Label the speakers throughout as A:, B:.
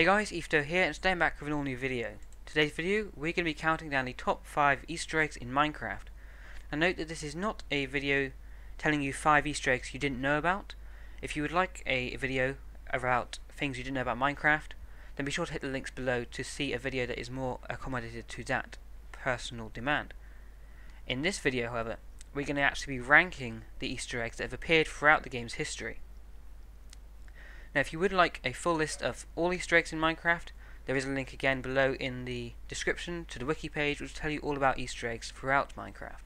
A: guys, EthDo here, and today I'm back with an all new video. Today's video, we're going to be counting down the top 5 Easter eggs in Minecraft. Now note that this is not a video telling you 5 Easter eggs you didn't know about. If you would like a video about things you didn't know about Minecraft, then be sure to hit the links below to see a video that is more accommodated to that personal demand. In this video, however, we're going to actually be ranking the Easter eggs that have appeared throughout the game's history. Now if you would like a full list of all Easter eggs in Minecraft, there is a link again below in the description to the wiki page which will tell you all about Easter eggs throughout Minecraft.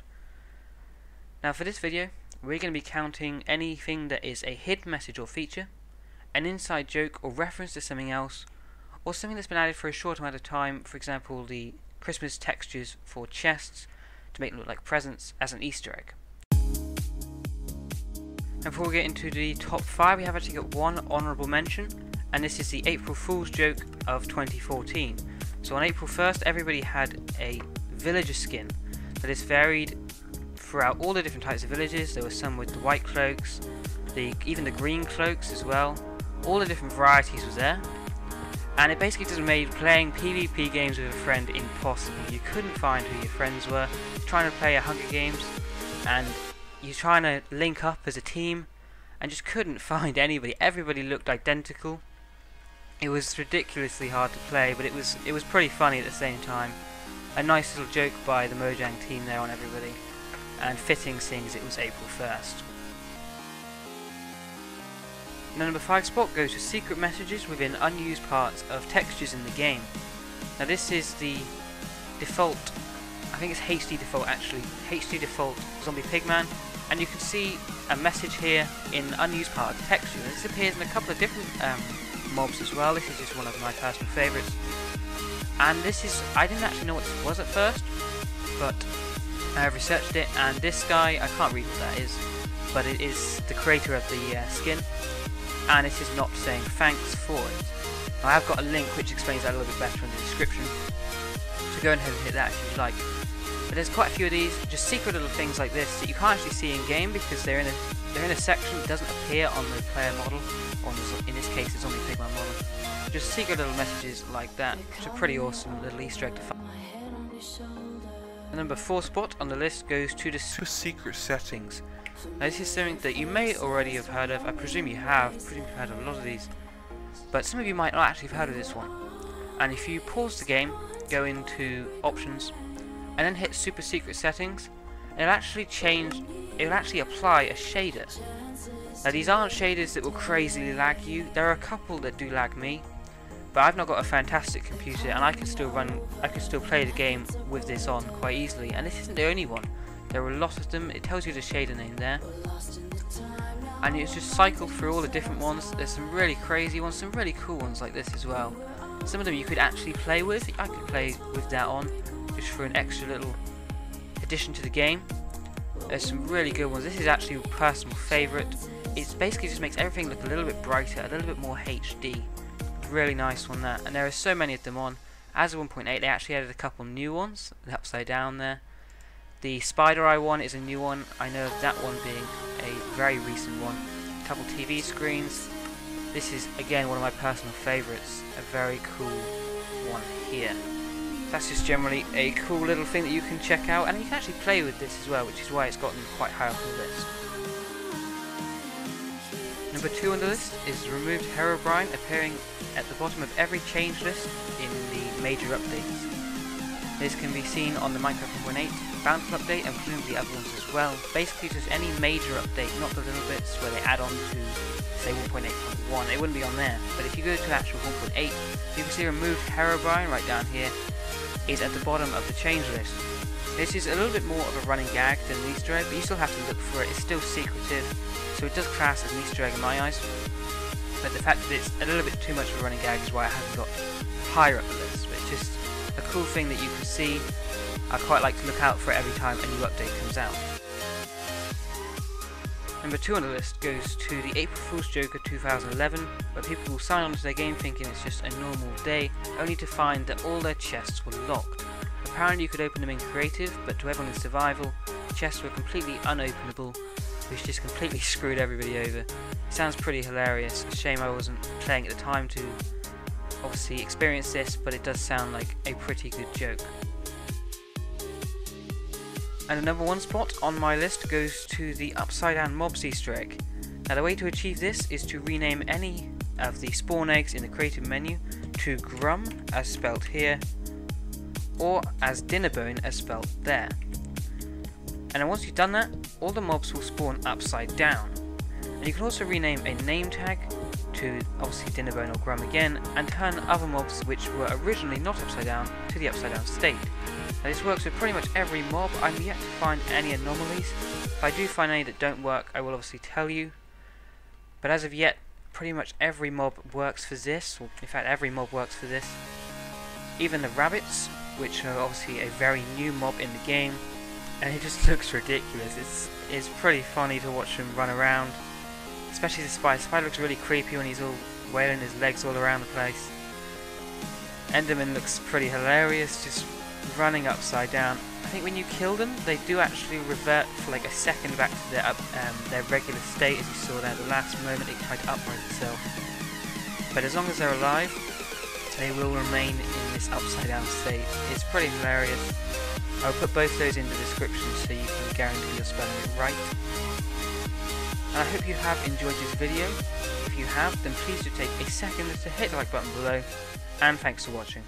A: Now for this video, we're going to be counting anything that is a hidden message or feature, an inside joke or reference to something else, or something that's been added for a short amount of time, for example the Christmas textures for chests to make them look like presents as an Easter egg. And before we get into the top 5, we have actually got one honourable mention, and this is the April Fool's joke of 2014. So on April 1st, everybody had a villager skin that is varied throughout all the different types of villages. There were some with the white cloaks, even the green cloaks as well. All the different varieties was there, and it basically just made playing PvP games with a friend impossible. You couldn't find who your friends were. Trying to play a Hunger Games, and you're trying to link up as a team and just couldn't find anybody. Everybody looked identical. It was ridiculously hard to play, but it was pretty funny at the same time. A nice little joke by the Mojang team there on everybody, and fitting seeing as it was April 1st. Now number 5 spot goes to secret messages within unused parts of textures in the game. Now this is the default, I think it's HD default actually, HD default zombie pigman. And you can see a message here in the unused part of the texture. This appears in a couple of different mobs as well. This is just one of my personal favourites. And this is, I didn't actually know what this was at first, but I have researched it, and this guy, I can't read what that is, but it is the creator of the skin, and it is not saying thanks for it. Now, I have got a link which explains that a little bit better in the description, so go ahead and hit that if you'd like. But there's quite a few of these, just secret little things like this that you can't actually see in game because they're in a section that doesn't appear on the player model, or in this case the zombie pigman model. Just secret little messages like that, which are pretty awesome little Easter egg to find. The number 4 spot on the list goes to the secret settings. Now this is something that you may already have heard of. I presume you have. I presume you've heard of a lot of these, but some of you might not actually have heard of this one. And if you pause the game, go into options, and then hit super secret settings, it'll actually apply a shader. Now these aren't shaders that will crazily lag you. There are a couple that do lag me, but I've not got a fantastic computer and I can still play the game with this on quite easily. And this isn't the only one. There are a lot of them. It tells you the shader name there, and it's just cycled through all the different ones. There's some really crazy ones, some really cool ones like this as well. Some of them you could actually play with. I could play with that on, just for an extra little addition to the game. There's some really good ones. This is actually a personal favourite. It basically just makes everything look a little bit brighter, a little bit more HD. Really nice one that. And there are so many of them on. As of 1.8 they actually added a couple new ones. The upside down there. The spider eye one is a new one. I know of that one being a very recent one. A couple TV screens. This is again one of my personal favourites. A very cool one here. That's just generally a cool little thing that you can check out, and you can actually play with this as well, which is why it's gotten quite high up on the list. Number 2 on the list is removed Herobrine, appearing at the bottom of every change list in the major updates. This can be seen on the Minecraft 1.8 Bountiful update and presumably other ones as well. Basically just any major update, not the little bits where they add on to say 1.8.1, it wouldn't be on there. But if you go to actual 1.8, you can see removed Herobrine right down here is at the bottom of the change list. This is a little bit more of a running gag than an Easter egg, but you still have to look for it. It's still secretive, so it does class as an Easter egg in my eyes. But the fact that it's a little bit too much of a running gag is why it hasn't got higher up the list. But it's just a cool thing that you can see. I quite like to look out for it every time a new update comes out. Number 2 on the list goes to the April Fool's joke of 2011, where people will sign on to their game thinking it's just a normal day, only to find that all their chests were locked. Apparently you could open them in creative, but to everyone in survival, the chests were completely unopenable, which just completely screwed everybody over. It sounds pretty hilarious. It's a shame I wasn't playing at the time to obviously experienced this, but it does sound like a pretty good joke. And the number 1 spot on my list goes to the Upside Down Mobs Easter egg. Now the way to achieve this is to rename any of the spawn eggs in the creative menu to Grumm, as spelt here, or as Dinnerbone, as spelt there. And then once you've done that, all the mobs will spawn upside down. And you can also rename a name tag to obviously Dinnerbone or Grumm again, and turn other mobs which were originally not upside down to the upside down state. Now this works with pretty much every mob. I'm yet to find any anomalies. If I do find any that don't work, I will obviously tell you. But as of yet, pretty much every mob works for this, or in fact every mob works for this. Even the rabbits, which are obviously a very new mob in the game, and it just looks ridiculous. It's pretty funny to watch him run around, especially the spider. The spider looks really creepy when he's all wailing his legs all around the place. Enderman looks pretty hilarious, just running upside down. I think when you kill them, they do actually revert for like a second back to their regular state, as you saw there at the last moment they tried to upright itself. But as long as they're alive, they will remain in this upside down state. It's pretty hilarious. I'll put both those in the description so you can guarantee you're spelling it right. And I hope you have enjoyed this video. If you have, then please do take a second to hit the like button below, and thanks for watching.